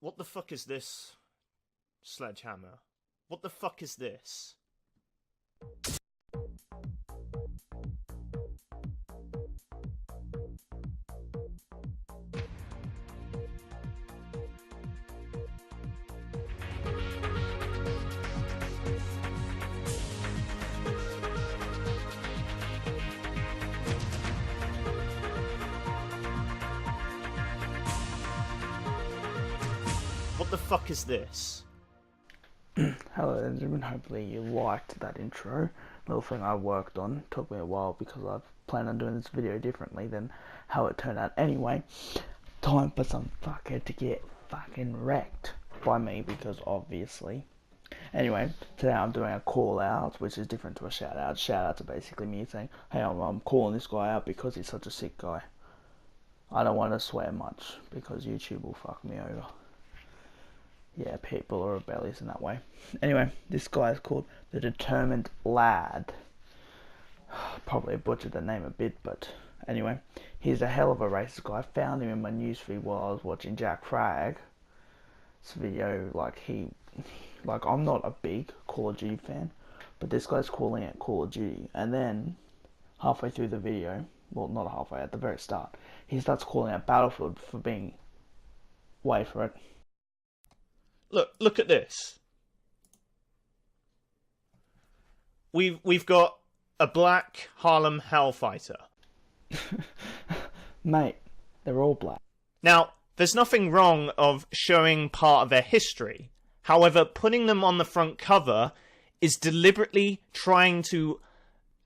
What the fuck is this sledgehammer? What the fuck is this? What the fuck is this? Hello ladies and gentlemen, hopefully you liked that intro. Little thing I worked on. Took me a while because I've planned on doing this video differently than how it turned out. Anyway, time for some fucker to get fucking wrecked by me because obviously. Anyway, today I'm doing a call out, which is different to a shout out. Shout outs are basically me saying, hey, I'm calling this guy out because he's such a sick guy. I don't want to swear much because YouTube will fuck me over. Yeah, people are rebellious in that way. Anyway, this guy is called the Determined Lad. Probably butchered the name a bit, but anyway, he's a hell of a racist guy. I found him in my newsfeed while I was watching Jack Frag. This video, I'm not a big Call of Duty fan, but this guy's calling it Call of Duty, and then halfway through the video, well, not halfway, at the very start, he starts calling out Battlefield for being, wait for it, Look at this. We've got a black Harlem Hellfighter. Mate, they're all black. Now, there's nothing wrong of showing part of their history. However, putting them on the front cover is deliberately trying to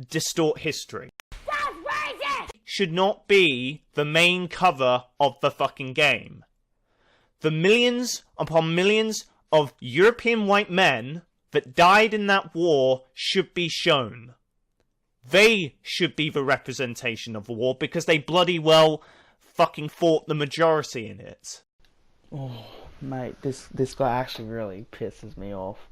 distort history. That's racist! Should not be the main cover of the fucking game. The millions upon millions of European white men that died in that war should be shown. They should be the representation of the war because they bloody well fucking fought the majority in it. Oh, mate, this guy actually really pisses me off.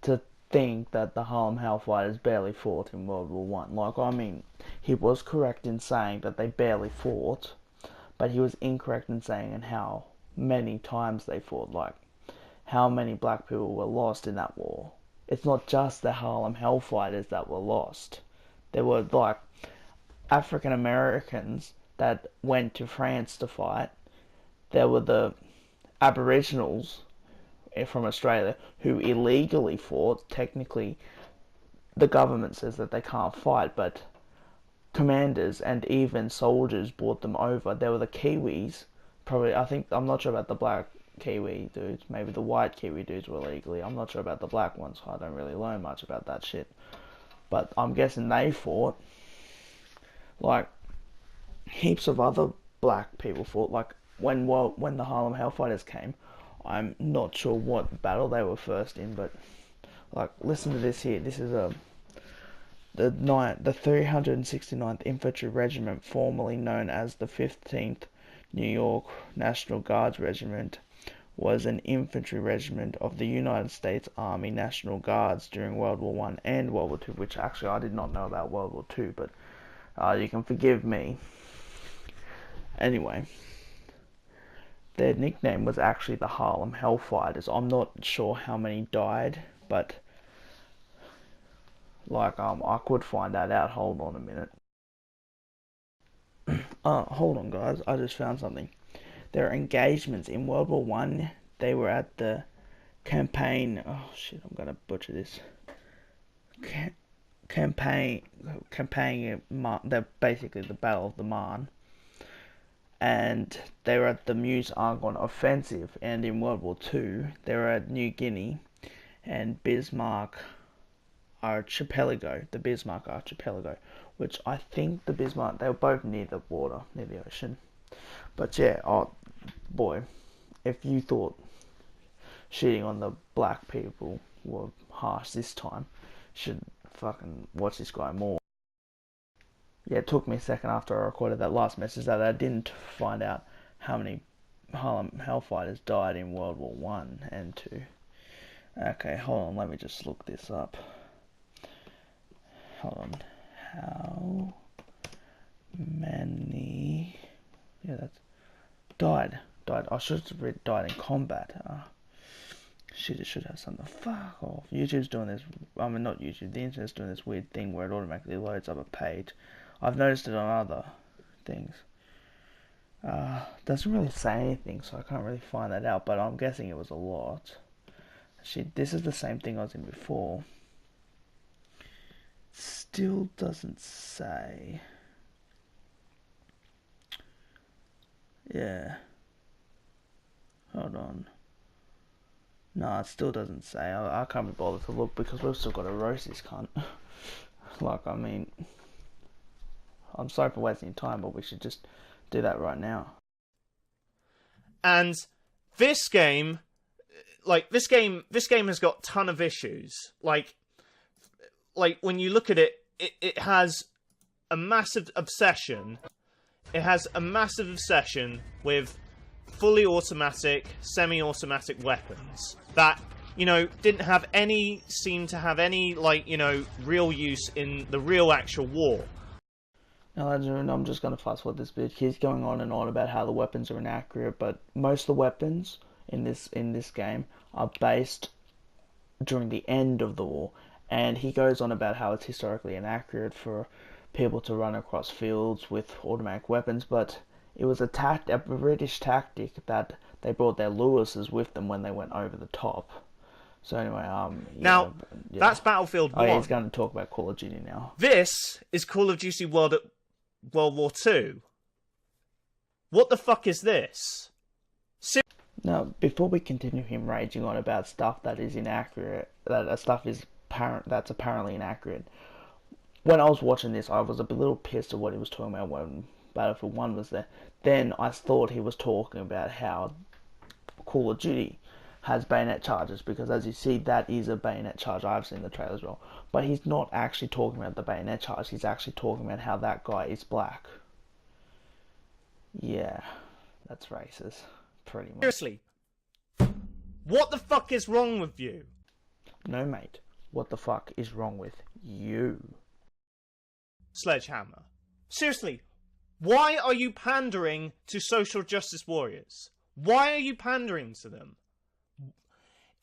To think that the Harlem Hellfighters barely fought in World War One. Like, I mean, he was correct in saying that they barely fought, but he was incorrect in saying and how many times they fought, like how many black people were lost in that war. It's not just the Harlem Hellfighters that were lost. There were like African Americans that went to France to fight. There were the Aboriginals from Australia who illegally fought. Technically, the government says that they can't fight, but commanders and even soldiers brought them over. There were the Kiwis. Probably, I'm not sure about the black Kiwi dudes. Maybe the white Kiwi dudes were legally. I'm not sure about the black ones. I don't really learn much about that shit. But I'm guessing they fought. Like, heaps of other black people fought. Like, when the Harlem Hellfighters came, I'm not sure what battle they were first in, but, like, listen to this here. This is the 369th Infantry Regiment, formerly known as the 15th New York National Guards Regiment, was an infantry regiment of the United States Army National Guards during World War One and World War Two, which actually I did not know about World War Two, but you can forgive me. Anyway, their nickname was actually the Harlem Hellfighters. I'm not sure how many died, but I could find that out. Hold on a minute. Hold on, guys. I just found something. Their engagements in World War One, they were at the campaign. Oh shit! I'm gonna butcher this. Campaign. They're basically the Battle of the Marne, and they were at the Meuse-Argonne offensive. And in World War Two, they were at New Guinea and Bismarck Archipelago, the Bismarck Archipelago, which I think they were both near the water, near the ocean. But yeah, oh boy, if you thought shitting on the black people were harsh this time, you should fucking watch this guy more. Yeah, it took me a second after I recorded that last message that I didn't find out how many Harlem Hellfighters died in World War One and Two. Okay, hold on, let me just look this up. Hold on. How many... Yeah, that's... died Died. I should have read died in combat. Shit, it should have something. Fuck off. YouTube's doing this. I mean, not YouTube. The internet's doing this weird thing where it automatically loads up a page. I've noticed it on other things. Doesn't really say anything, so I can't really find that out. But I'm guessing it was a lot. Shit, this is the same thing I was in before. Still doesn't say. Yeah. Hold on. No, it still doesn't say. I can't be bothered to look because we've still got to roast this cunt. Like, I mean, I'm sorry for wasting time, but we should just do that right now. And this game, this game has got a ton of issues. Like when you look at it, it has a massive obsession. It has a massive obsession with fully automatic, semi-automatic weapons that, didn't have seem to have any, real use in the real actual war. Now, ladies and gentlemen, I'm just going to fast forward this bit. He's going on and on about how the weapons are inaccurate, but most of the weapons in this game are based during the end of the war, and he goes on about how it's historically inaccurate for people to run across fields with automatic weapons, but it was a British tactic that they brought their Lewises with them when they went over the top. So anyway, now, that's Battlefield 1. Oh, yeah, he's going to talk about Call of Duty now. This is Call of Duty World War II. What the fuck is this? Now, before we continue him raging on about stuff that is inaccurate, that's apparently inaccurate, when I was watching this, I was a little pissed at what he was talking about when Battlefield 1 was there. Then I thought he was talking about how Call of Duty has bayonet charges, because as you see, that is a bayonet charge. I've seen the trailer as well. But he's not actually talking about the bayonet charge. He's actually talking about how that guy is black. Yeah, that's racist. Pretty much. Seriously, what the fuck is wrong with you? No, mate. What the fuck is wrong with you? Sledgehammer. Seriously, why are you pandering to social justice warriors? Why are you pandering to them?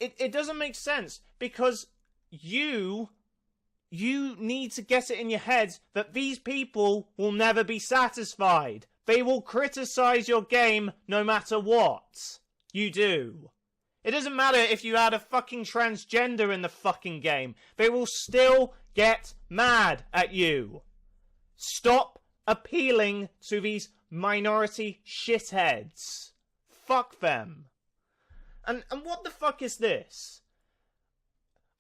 It doesn't make sense, because you need to get it in your head that these people will never be satisfied. They will criticize your game no matter what you do. It doesn't matter if you add a fucking transgender in the fucking game. They will still get mad at you. Stop appealing to these minority shitheads. Fuck them. And what the fuck is this?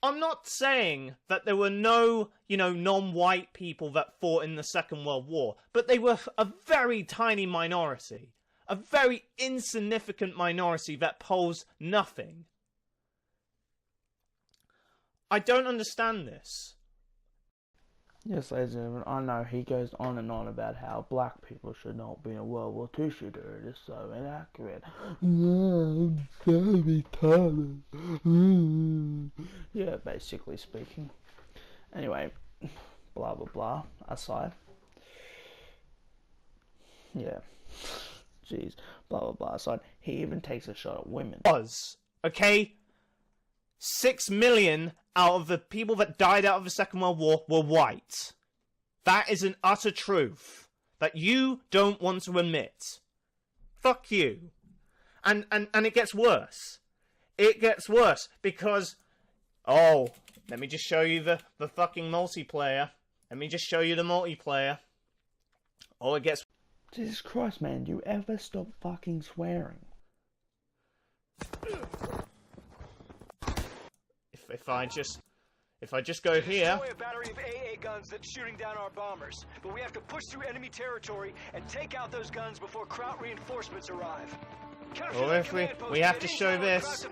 I'm not saying that there were no, non-white people that fought in the Second World War, but they were a very tiny minority. A very insignificant minority that posed nothing. I don't understand this. Yes, ladies and gentlemen, I know he goes on and on about how black people should not be in a World War II shooter. It is so inaccurate. Yeah, basically speaking. Anyway, blah blah blah aside. Yeah. Jeez, blah blah blah aside. He even takes a shot at women. Okay? 6 million out of the people that died out of the Second World War were white. That is an utter truth that you don't want to admit. Fuck you. And it gets worse. It gets worse because, let me just show you the fucking multiplayer. Let me just show you the multiplayer. It gets... Jesus Christ, man, do you ever stop fucking swearing? If I just go here. A battery of AA guns that's shooting down our bombers, but we have to push through enemy territory and take out those guns before Kraut reinforcements arrive. If we have to show this.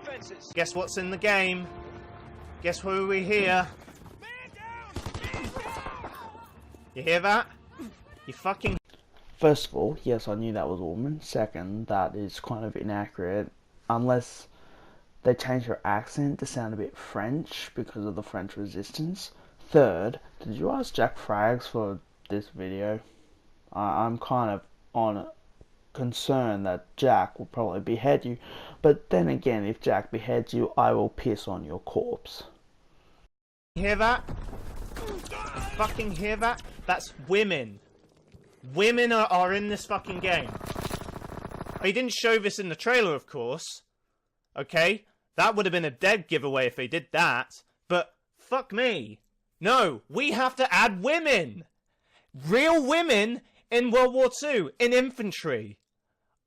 Guess what's in the game? Guess who we hear? You hear that? You fucking... First of all, yes, I knew that was a woman. Second, that is kind of inaccurate, unless they change her accent to sound a bit French because of the French resistance. Third, did you ask Jack Frags for this video? I'm kind of concerned that Jack will probably behead you. But then again, if Jack beheads you, I will piss on your corpse. Hear that? Fucking hear that? That's women. Women are in this fucking game. They didn't show this in the trailer, of course. Okay? That would have been a dead giveaway if they did that. But fuck me. No, we have to add women. Real women in World War II, in infantry.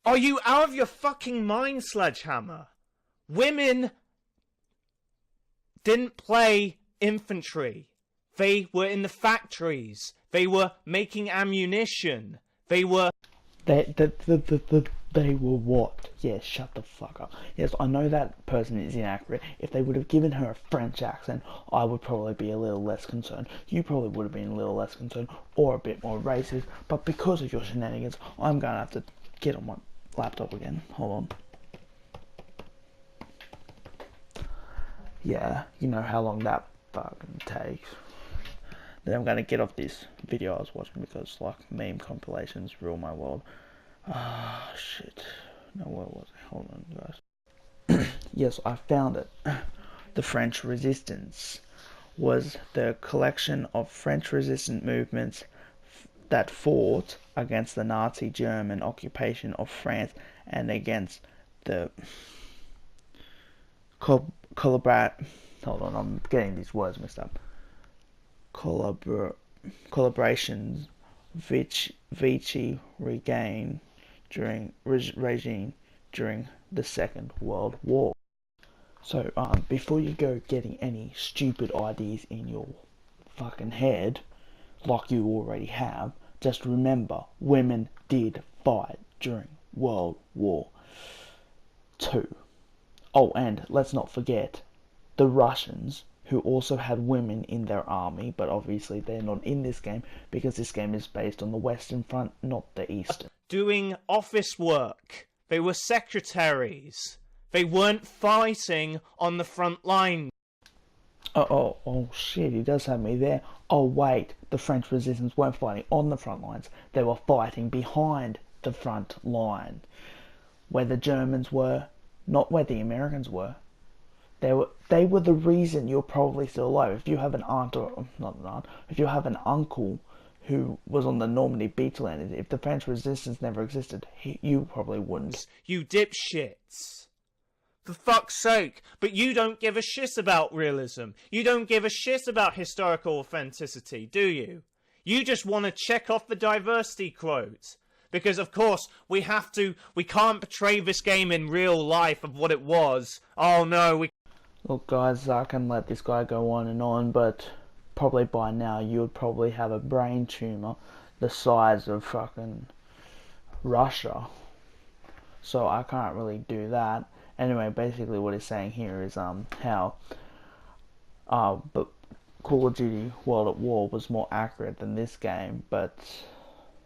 Are you out of your fucking mind, Sledgehammer? Women didn't play infantry. They were in the factories. They were making ammunition. They were... They were what? Yes, shut the fuck up. Yes, I know that person is inaccurate. If they would have given her a French accent, I would probably be a little less concerned. You probably would have been a little less concerned, or a bit more racist. But because of your shenanigans, I'm gonna have to get on my laptop again. Hold on. Yeah, you know how long that fucking takes. Then I'm gonna get off this video I was watching because, like, meme compilations rule my world. Ah, shit. No, where was it? Hold on, guys. Yes, I found it. The French Resistance was the collection of French resistance movements that fought against the Nazi German occupation of France and against the Hold on, I'm getting these words mixed up. Collaborations Vichy regained during regime during the Second World War. So before you go getting any stupid ideas in your fucking head, like you already have, just remember women did fight during World War II. Oh, and let's not forget the Russians, who also had women in their army, but obviously they're not in this game because this game is based on the Western Front, not the Eastern. Doing office work. They were secretaries. They weren't fighting on the front line. Oh shit, he does have me there. Oh wait, the French resistance weren't fighting on the front lines. They were fighting behind the front line, where the Germans were, not where the Americans were. They were the reason you're probably still alive. If you have an aunt, or not an aunt, if you have an uncle who was on the Normandy beach landed, if the French resistance never existed, you probably wouldn't. You dipshits. For fuck's sake. But you don't give a shit about realism. You don't give a shit about historical authenticity, do you? You just want to check off the diversity quote. Because, of course, we can't portray this game in real life of what it was. Oh no, Look guys, I can let this guy go on and on, but probably by now you would probably have a brain tumor the size of fucking Russia. So I can't really do that. Anyway, basically what he's saying here is how but Call of Duty World at War was more accurate than this game, but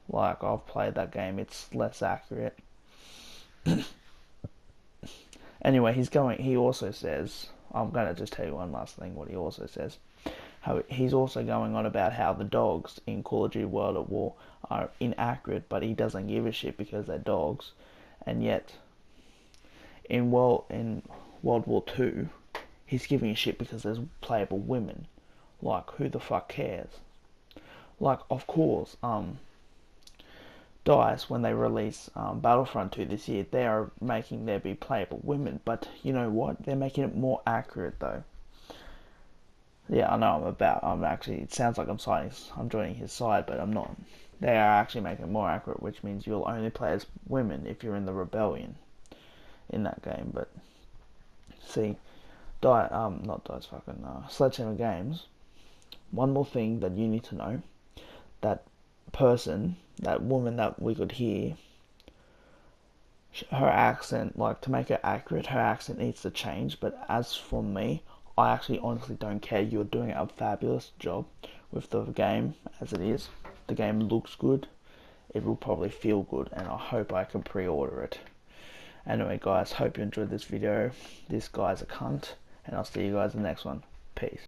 like, I've played that game, it's less accurate. Anyway, he also says, I'm gonna just tell you one last thing what he also says. How he's also going on about how the dogs in Call of Duty World at War are inaccurate, but he doesn't give a shit because they're dogs. And yet in World War II, he's giving a shit because there's playable women. Like, who the fuck cares? Like, of course, DICE, when they release Battlefront 2 this year, they are making there be playable women, but you know what? They're making it more accurate though. Yeah, I know it sounds like I'm joining his side, but I'm not. They are actually making it more accurate, which means you'll only play as women if you're in the Rebellion in that game. But see, Sledgehammer Games. One more thing that you need to know: that woman that we could hear, her accent, like, to make it accurate, her accent needs to change. But as for me, I actually honestly don't care. You're doing a fabulous job with the game as it is. The game looks good. It will probably feel good, and I hope I can pre-order it. Anyway guys, hope you enjoyed this video. This guy's a cunt, and I'll see you guys in the next one. Peace.